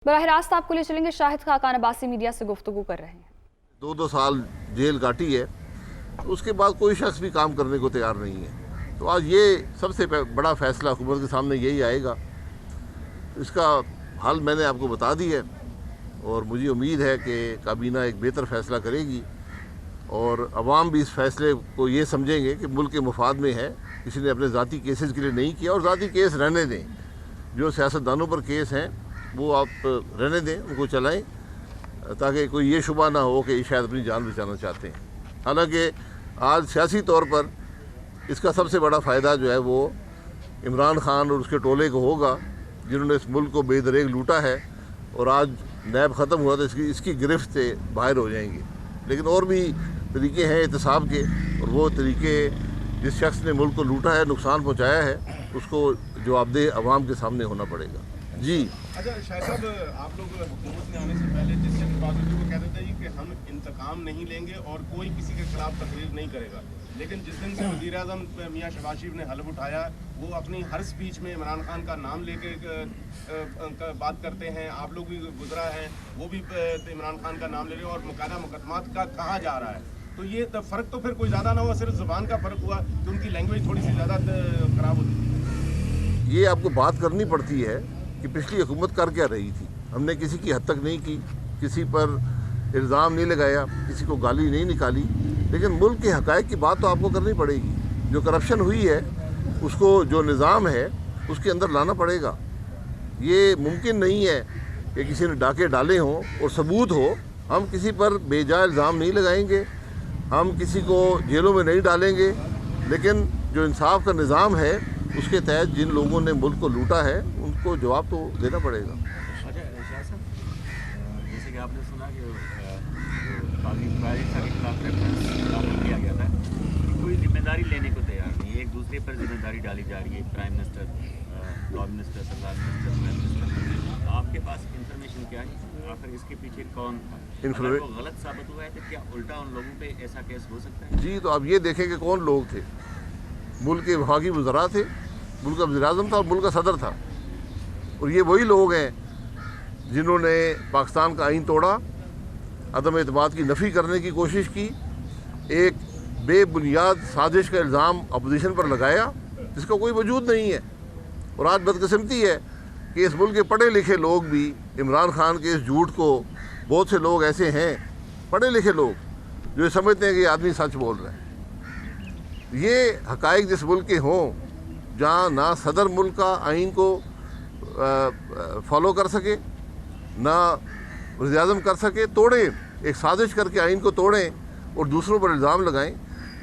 बराह रास्त आपको ले चलेंगे। शाहिद खाकान अब्बासी मीडिया से गुफ्तगू कर रहे हैं। 2 साल जेल काटी है, उसके बाद कोई शख्स भी काम करने को तैयार नहीं है। तो आज ये सबसे बड़ा फैसला हुकूमत के सामने यही आएगा। इसका हल मैंने आपको बता दी है और मुझे उम्मीद है कि काबीना एक बेहतर फ़ैसला करेगी और अवाम भी इस फैसले को ये समझेंगे कि मुल्क के मुफाद में है। किसी ने अपने ज़ाती केसेस के लिए नहीं किया और ज़ाती केस रहने दें। जो सियासतदानों पर केस हैं वो आप रहने दें, उनको चलाएं, ताकि कोई ये शुबा ना हो कि शायद अपनी जान बचाना चाहते हैं। हालांकि आज सियासी तौर पर इसका सबसे बड़ा फ़ायदा जो है वो इमरान खान और उसके टोले को होगा, जिन्होंने इस मुल्क को बेदरेग लूटा है और आज नैब ख़त्म हुआ तो इसकी गिरफ्त से बाहर हो जाएंगे। लेकिन और भी तरीके हैं एहतसाब के, और वो तरीके जिस शख्स ने मुल्क को लूटा है, नुकसान पहुँचाया है, उसको जवाबदेह अवाम के सामने होना पड़ेगा। जी अच्छा शाहिद साहब, आप लोग हुकूमत में आने से पहले जिससे भी बात होती है वो कहते थे कि हम इंतकाम नहीं लेंगे और कोई किसी के खिलाफ तकरीर नहीं करेगा। लेकिन जिस दिन से वज़ीर आज़म मियाँ शहबाज शरीफ ने हलफ उठाया, वो अपनी हर स्पीच में इमरान खान का नाम लेके बात करते हैं। आप लोग भी गुजरा है, वो भी इमरान खान का नाम ले रहे हैं और मुकादा मुकदमात का कहा जा रहा है। तो ये फ़र्क तो फिर कोई ज़्यादा ना हुआ, सिर्फ ज़ुबान का फ़र्क हुआ कि उनकी लैंग्वेज थोड़ी सी ज़्यादा ख़राब होती है। ये आपको बात करनी पड़ती है कि पिछली हुकूमत कर क्या रही थी। हमने किसी की हद तक नहीं की, किसी पर इल्ज़ाम नहीं लगाया, किसी को गाली नहीं निकाली, लेकिन मुल्क के हक़ाइक़ की बात तो आपको करनी पड़ेगी। जो करप्शन हुई है उसको, जो निज़ाम है उसके अंदर लाना पड़ेगा। ये मुमकिन नहीं है कि किसी ने डाके डाले हों और सबूत हो। हम किसी पर बेजा इल्ज़ाम नहीं लगाएंगे, हम किसी को जेलों में नहीं डालेंगे, लेकिन जो इंसाफ का निज़ाम है उसके तहत जिन लोगों ने मुल्क को लूटा है उनको जवाब तो देना पड़ेगा। अच्छा शाह साहब, जैसे कि आपने सुना कि पाकिस्तान के खिलाफ रेफरेंस दाखिल किया गया था, कोई जिम्मेदारी लेने को तैयार नहीं है, एक दूसरे पर जिम्मेदारी डाली जा रही है। प्राइम मिनिस्टर, लॉ मिनिस्टर, सरदार मिनिस्टर, प्राइम मिनिस्टर, आपके पास इंफॉर्मेशन क्या है? आखिर इसके पीछे कौन था? अगर वो गलत साबित हुआ है तो क्या उल्टा उन लोगों पे ऐसा केस हो सकता है? जी, तो अब ये देखें कि कौन लोग थे। मुल्क के वफाकी वज़रा थे, मुल्क का वज़ीर-ए-आज़म था और मुल्क का सदर था, और ये वही लोग हैं जिन्होंने पाकिस्तान का आइन तोड़ा, अदम एतमाद की नफ़ी करने की कोशिश की, एक बेबुनियाद साजिश का इल्ज़ाम अपोजिशन पर लगाया जिसका कोई वजूद नहीं है। और आज बदकिस्मती है कि इस मुल्क के पढ़े लिखे लोग भी इमरान खान के इस झूठ को, बहुत से लोग ऐसे हैं पढ़े लिखे लोग जो ये समझते हैं कि ये आदमी सच बोल रहा है। ये हक़ाइक़ जिस मुल्क के हों जहाँ ना सदर मुल्क का आइन को फॉलो कर सके, ना वज़ीर-ए-आज़म कर सके, तोड़ें, एक साजिश करके आइन को तोड़ें और दूसरों पर इल्ज़ाम लगाएं,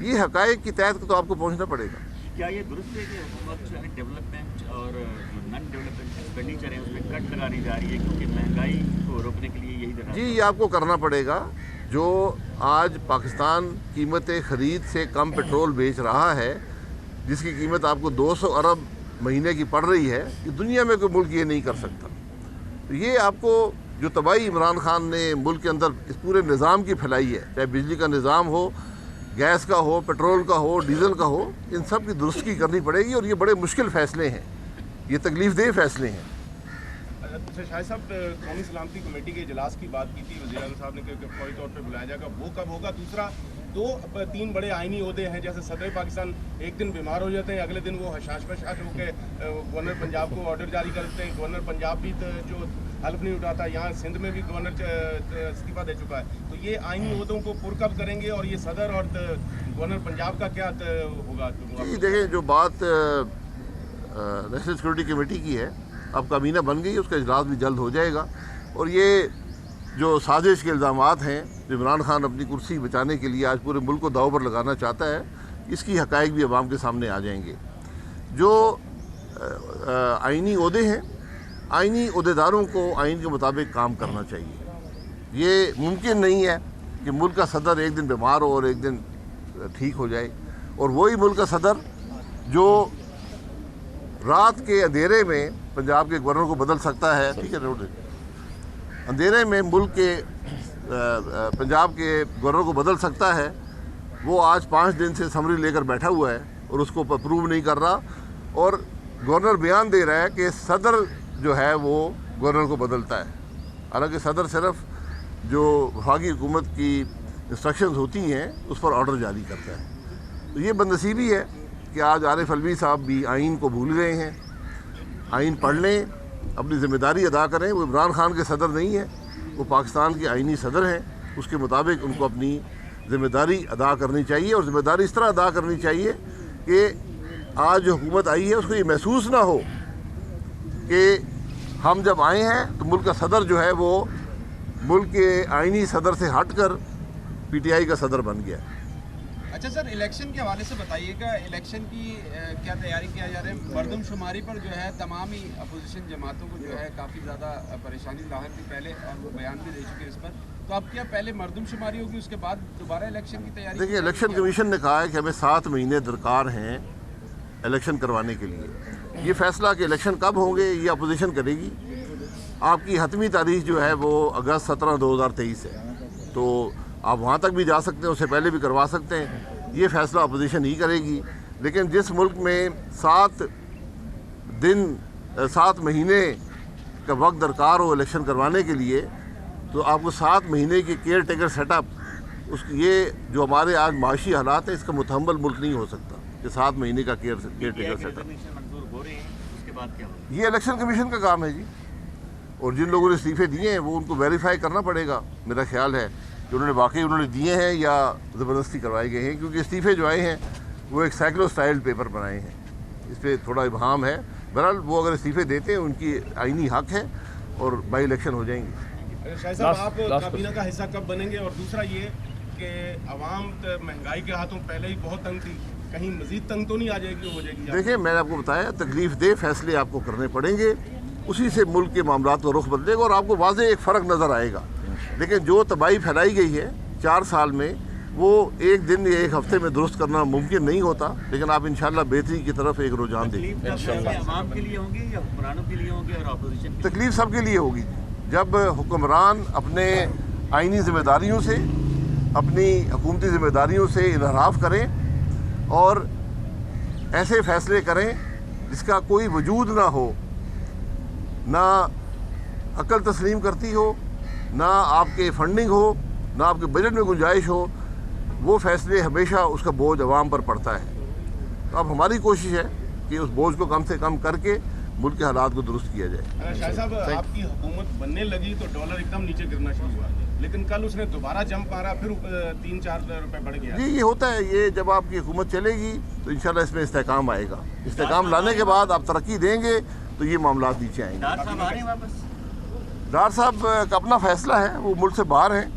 ये हक़ाइक़ की तहत तो आपको पहुँचना पड़ेगा। क्या ये दुरुस्त है कि हुकूमत जो है डेवलपमेंट और जो नॉन डेवलपमेंट एक्सपेंडिचर है उसमें कट लगानी जा रही है, क्योंकि महंगाई को रोकने के लिए यही जगह? जी, ये आपको करना पड़ेगा। जो आज पाकिस्तान कीमत ख़रीद से कम पेट्रोल बेच रहा है, जिसकी कीमत आपको 200 अरब महीने की पड़ रही है, ये दुनिया में कोई मुल्क ये नहीं कर सकता। तो ये आपको जो तबाही इमरान खान ने मुल्क के अंदर इस पूरे निज़ाम की फैलाई है, चाहे बिजली का निज़ाम हो, गैस का हो, पेट्रोल का हो, डीजल का हो, इन सब की दुरुस्ती करनी पड़ेगी। और ये बड़े मुश्किल फ़ैसले हैं, ये तकलीफ़ फ़ैसले हैं। अच्छा शाहिद साहब, कौमी सलामती कमेटी के इजलास की बात की थी वज़ीर आज़म साहब ने कि फौरी तौर पर बुलाया जाएगा, वो कब होगा? दूसरा, 2-3 बड़े आइनी ओहदे हैं, जैसे सदर पाकिस्तान एक दिन बीमार हो जाते हैं, अगले दिन वो हशाश बशाश होकर गवर्नर पंजाब को ऑर्डर जारी करते हैं। गवर्नर पंजाब भी जो हल्फ नहीं उठाता, यहाँ सिंध में भी गवर्नर इस्तीफा दे चुका है। तो ये आइनी ओहदों को पुरकब करेंगे और ये सदर और गवर्नर पंजाब का क्या होगा? देखें, जो बात नेशनल सिक्योरिटी कमेटी की है, अब काबीना बन गई, उसका इजलास भी जल्द हो जाएगा। और ये जो साजिश के इल्ज़ामात हैं, जो इमरान खान अपनी कुर्सी बचाने के लिए आज पूरे मुल्क को दाव पर लगाना चाहता है, इसकी हक़ाइक़ भी अवाम के सामने आ जाएंगे। जो आइनी ओहदे हैं, आइनी ओहदेदारों को आइन के मुताबिक काम करना चाहिए। ये मुमकिन नहीं है कि मुल्क का सदर एक दिन बीमार हो और एक दिन ठीक हो जाए, और वही मुल्क का सदर जो रात के अंधेरे में पंजाब के गवर्नर को बदल सकता है, ठीक है, अंधेरे में मुल्क के पंजाब के गवर्नर को बदल सकता है, वो आज 5 दिन से समरी लेकर बैठा हुआ है और उसको अप्रूव नहीं कर रहा। और गवर्नर बयान दे रहा है कि सदर जो है वो गवर्नर को बदलता है। हालांकि सदर सिर्फ जो वफाकी हुकूमत की इंस्ट्रक्शंस होती हैं उस पर ऑर्डर जारी करता है। तो ये बदनसीबी है कि आज आरिफ अलवी साहब भी आइन को भूल गए हैं। आइन पढ़ लें, अपनी ज़िम्मेदारी अदा करें। वो इमरान खान के सदर नहीं है, वो पाकिस्तान के आइनी सदर हैं। उसके मुताबिक उनको अपनी ज़िम्मेदारी अदा करनी चाहिए, और ज़िम्मेदारी इस तरह अदा करनी चाहिए कि आज जो हुकूमत आई है उसको ये महसूस ना हो कि हम जब आए हैं तो मुल्क का सदर जो है वो मुल्क के आइनी सदर से हटकर पीटीआई का सदर बन गया। अच्छा सर, इलेक्शन के हवाले से बताइएगा, इलेक्शन की क्या तैयारी किया जा रहा है? मरदमशुमारी पर जो है तमाम ही अपोजिशन जमातों को जो है काफ़ी ज़्यादा परेशानी ज़ाहिर थी पहले, और वो बयान भी दे चुके हैं इस पर। तो अब क्या पहले मरदमशुमारी होगी, उसके बाद दोबारा इलेक्शन की तैयारी? देखिए, इलेक्शन कमीशन ने कहा है कि हमें 7 महीने दरकार हैं इलेक्शन करवाने के लिए। ये फैसला कि इलेक्शन कब होंगे ये अपोजिशन करेगी। आपकी हतमी तारीख जो है वो अगस्त 17, 2023 है, तो आप वहाँ तक भी जा सकते हैं, उससे पहले भी करवा सकते हैं। ये फैसला अपोजिशन ही करेगी। लेकिन जिस मुल्क में 7 महीने का वक्त दरकार हो इलेक्शन करवाने के लिए, तो आपको 7 महीने की केयर टेकर सेटअप, ये जो हमारे आज माशी हालात है, इसका मुतहम्मल मुल्क नहीं हो सकता कि 7 महीने का केयर टेकर सेटअप। मंजूर हो रहे हैं, उसके बाद क्या होगा? ये इलेक्शन कमीशन का काम है जी, और जिन लोगों ने इस्तीफे दिए हैं वो उनको वेरीफाई करना पड़ेगा। मेरा ख्याल है कि उन्होंने दिए हैं या ज़बरदस्ती करवाए गए हैं, क्योंकि इस्तीफे जो आए हैं वो एक साइक्लो स्टाइल पेपर बनाए हैं। इस पर थोड़ा इबहम है। बहरहाल वो अगर इस्तीफे देते हैं उनकी आइनी हक है और बाई इलेक्शन हो जाएंगे। शाह साहब, आप काबीना का हिस्सा कब बनेंगे? और दूसरा ये कि अवाम महंगाई के हाथों पहले ही बहुत तंग थी, कहीं मजीद तंग तो नहीं आ जाएगी, हो जाएगी? देखिए, मैंने आपको बताया, तकलीफ दे फैसले आपको करने पड़ेंगे, उसी से मुल्क के मामलात का रुख बदलेगा और आपको वाज़ेह एक फ़र्क नज़र आएगा। लेकिन जो तबाही फैलाई गई है 4 साल में, वो एक दिन या एक हफ्ते में दुरुस्त करना मुमकिन नहीं होता। लेकिन आप इंशाल्लाह बेहतरी की तरफ एक रुझान देंगे। आवाम के लिए होंगे या हुक्मरानों के लिए होंगे और अपोजिशन? तकलीफ सबके लिए होगी जब हुक्मरान अपने आइनी ज़िम्मेदारियों से, अपनी हुकूमती ज़िम्मेदारियों से इनहराफ करें और ऐसे फ़ैसले करें जिसका कोई वजूद ना हो, ना अकल तस्लीम करती हो, ना आपके फंडिंग हो, ना आपके बजट में गुंजाइश हो। वो फैसले हमेशा उसका बोझ अवाम पर पड़ता है। तो अब हमारी कोशिश है कि उस बोझ को कम से कम करके मुल्क के हालात को दुरुस्त किया जाए। शाह साहब, आपकी हुकूमत बनने लगी तो डॉलर एकदम नीचे गिरना शुरू हुआ, लेकिन कल उसने दोबारा जंप मारा, फिर 3-4 रुपए बढ़ गया। जी, ये होता है। ये जब आपकी हुकूमत चलेगी तो इंशाल्लाह इसमें इस्तेहकाम आएगा। इस्तेहकाम लाने के बाद आप तरक्की देंगे तो ये मामला नीचे आएंगे। डार साहब आ रहे हैं वापस? डार साहब का अपना फैसला है, वो मुल्क से बाहर हैं।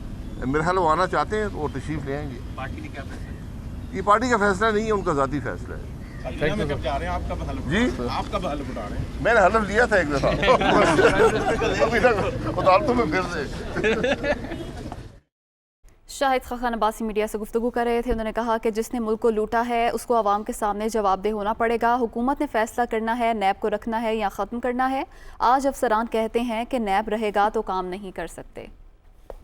मेरे ख्याल वो आना चाहते हैं तो वो तशरीफ ले आएंगे। पार्टी ने क्या फैसला? ये पार्टी का फैसला नहीं है, उनका ज़ाती फैसला है। काबीना में कब जा रहे हैं? आप कब हल्फ जी? आप कब हल्फ उठा रहे हैं? मैंने हलफ लिया था एक दफ़ा अदालतों में फिर से। शाहिद खान अब्बासी मीडिया से गुफ्तगू कर रहे थे। उन्होंने कहा कि जिसने मुल्क को लूटा है उसको आवाम के सामने जवाबदेह होना पड़ेगा। हुकूमत ने फैसला करना है नैब को रखना है या ख़त्म करना है। आज अफसरान कहते हैं कि नैब रहेगा तो काम नहीं कर सकते।